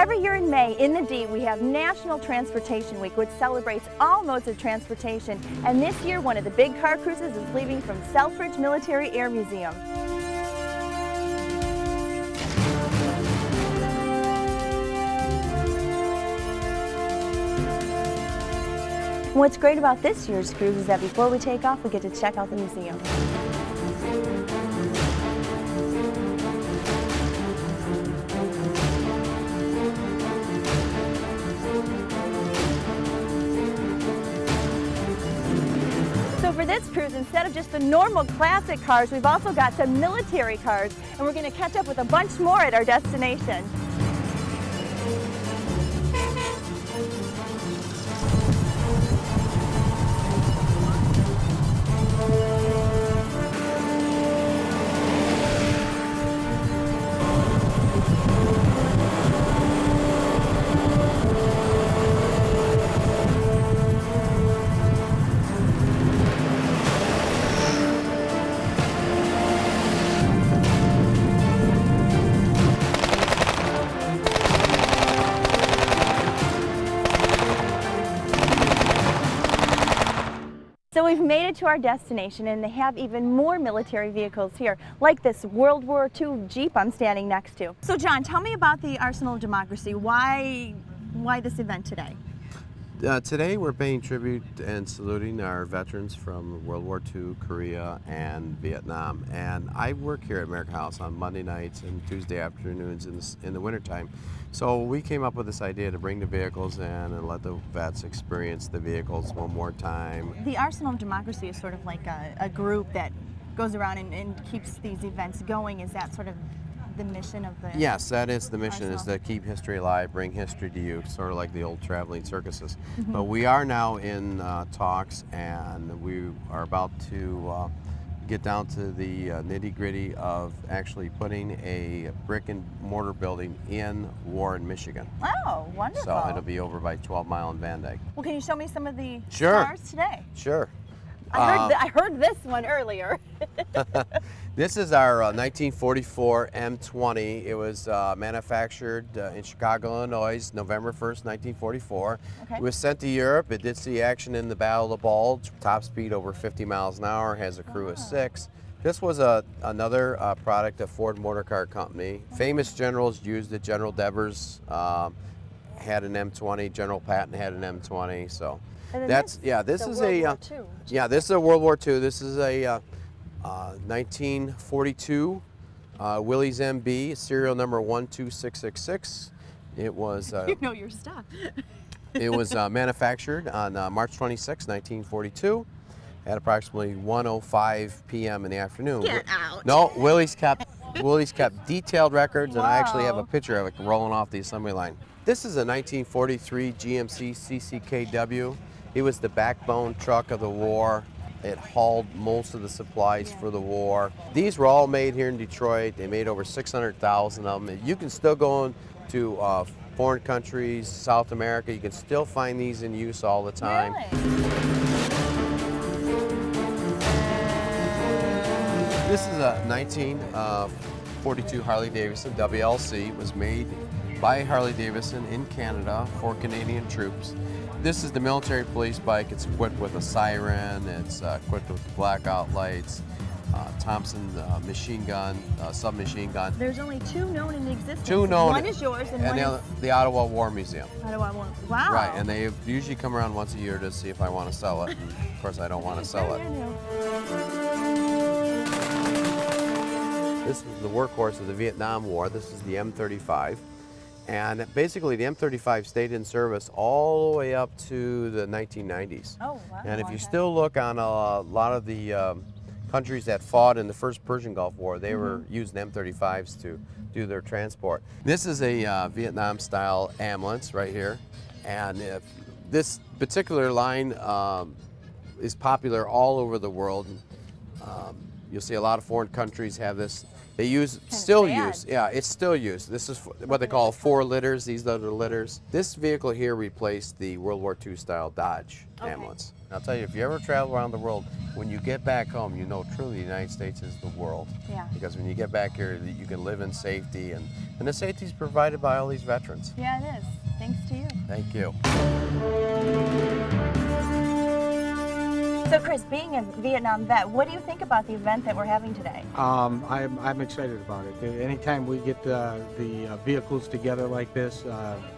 Every year in May, in the D, we have National Transportation Week, which celebrates all modes of transportation. And this year, one of the big car cruises is leaving from Selfridge Military Air Museum. What's great about this year's cruise is that before we take off, we get to check out the museum. So for this cruise, instead of just the normal classic cars, we've also got some military cars, and we're going to catch up with a bunch more at our destination. So we've made it to our destination, and they have even more military vehicles here, like this World War II Jeep I'm standing next to. So John, tell me about the Arsenal of Democracy. Why this event today? Today we're paying tribute and saluting our veterans from World War II, Korea, and Vietnam. And I work here at America House on Monday nights and Tuesday afternoons in the wintertime. So we came up with this idea to bring the vehicles in and let the vets experience the vehicles one more time. The Arsenal of Democracy is sort of like a group that goes around and keeps these events going. Is that sort of the mission of the Yes, that is the mission, Arsenal? is to keep history alive, bring history to you, sort of like the old traveling circuses. Mm-hmm. But we are now in talks, and we are about to get down to the nitty-gritty of actually putting a brick and mortar building in Warren, Michigan. Oh, wonderful. So it'll be over by 12 Mile and Van Dyke. Well, can you show me some of the Sure. cars today? Sure. I heard this one earlier. This is our 1944 M20. It was manufactured in Chicago, Illinois, November 1st, 1944. Okay. It was sent to Europe. It did see action in the Battle of the Bulge. Top speed over 50 miles an hour, has a crew of 6. This was another product of Ford Motor Car Company. Famous generals used it. General Devers had an M20. General Patton had an M20. So that's this is this is a World War II. This is a 1942 Willys MB, serial number 12666. It was you know your stuff. it was manufactured on March 26, 1942 at approximately 1:05 p.m. in the afternoon. Get out. No, Willys kept detailed records, and I actually have a Wow. picture of it rolling off the assembly line. This is a 1943 GMC CCKW. It was the backbone truck of the war. It hauled most of the supplies for the war. These were all made here in Detroit. They made over 600,000 of them. You can still go into foreign countries, South America. You can still find these in use all the time. Really? This is a 1942 Harley-Davidson WLC. It was made by Harley-Davidson in Canada for Canadian troops. This is the military police bike. It's equipped with a siren. It's equipped with blackout lights, Thompson machine gun, submachine gun. There's only 2 known in existence. Two known. One is yours, and one is the Ottawa War Museum. Ottawa one. Wow. Right, and they usually come around once a year to see if I want to sell it. And of course, I don't want to sell it. This is the workhorse of the Vietnam War. This is the M35. And basically, the M35 stayed in service all the way up to the 1990s. Oh, wow. And if you still look on a lot of the countries that fought in the first Persian Gulf War, they were using M35s to do their transport. This is a Vietnam-style ambulance right here. And this particular line is popular all over the world. You'll see a lot of foreign countries have this. They still use, it's still used. This is what they call 4 litters. These are the litters. This vehicle here replaced the World War II style Dodge ambulance. And I'll tell you, if you ever travel around the world, when you get back home, you know truly the United States is the world. Yeah. Because when you get back here, you can live in safety, and the safety is provided by all these veterans. Yeah, it is. Thanks to you. Thank you. So Chris, being a Vietnam vet, what do you think about the event that we're having today? I'm excited about it. Anytime we get the vehicles together like this,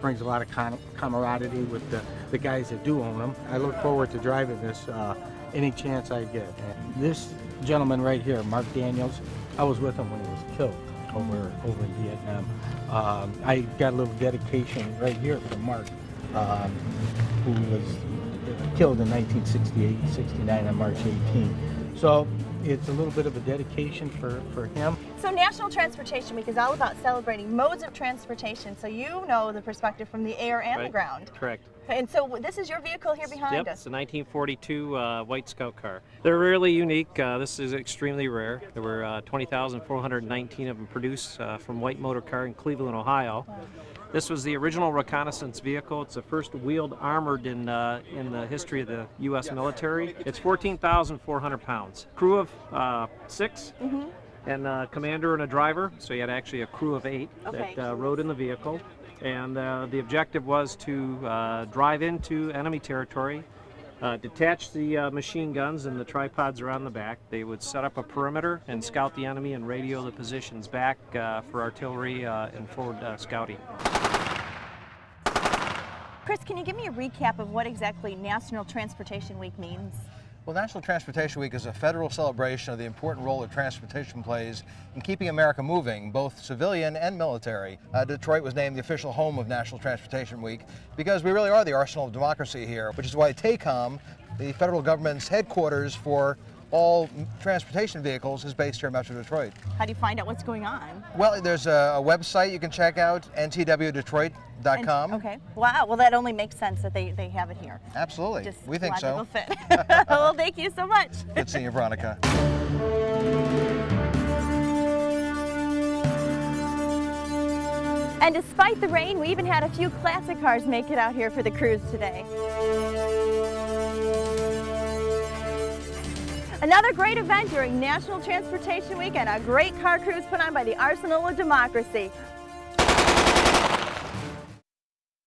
brings a lot of camaraderie with the guys that do own them. I look forward to driving this any chance I get. And this gentleman right here, Mark Daniels, I was with him when he was killed over in Vietnam. I got a little dedication right here from Mark, who was killed in 1968-69 on March 18. So it's a little bit of a dedication for him. So National Transportation Week is all about celebrating modes of transportation, so you know the perspective from the air and the ground. Correct. And so this is your vehicle here behind Yep, us. it's a 1942 White Scout car. They're really unique. This is extremely rare. There were 20,419 of them produced from White Motor Car in Cleveland, Ohio. Wow. This was the original reconnaissance vehicle. It's the first wheeled armored in the history of the U.S. military. It's 14,400 pounds. Crew of 6. And commander and a driver, so you had actually a crew of 8 that rode in the vehicle. And the objective was to drive into enemy territory, detach the machine guns and the tripods around the back. They would set up a perimeter and scout the enemy and radio the positions back for artillery and forward scouting. Chris, can you give me a recap of what exactly National Transportation Week means? Well, National Transportation Week is a federal celebration of the important role that transportation plays in keeping America moving, both civilian and military. Detroit was named the official home of National Transportation Week because we really are the arsenal of democracy here, which is why TACOM, the federal government's headquarters for all transportation vehicles, is based here in Metro Detroit. How do you find out what's going on? Well, there's a website you can check out, ntwdetroit.com. Okay. Wow. Well, that only makes sense that they have it here. Absolutely. Just We think so. logical fit. Well, thank you so much. Good seeing you, Veronica. And despite the rain, we even had a few classic cars make it out here for the cruise today. Another great event during National Transportation Week and a great car cruise put on by the Arsenal of Democracy.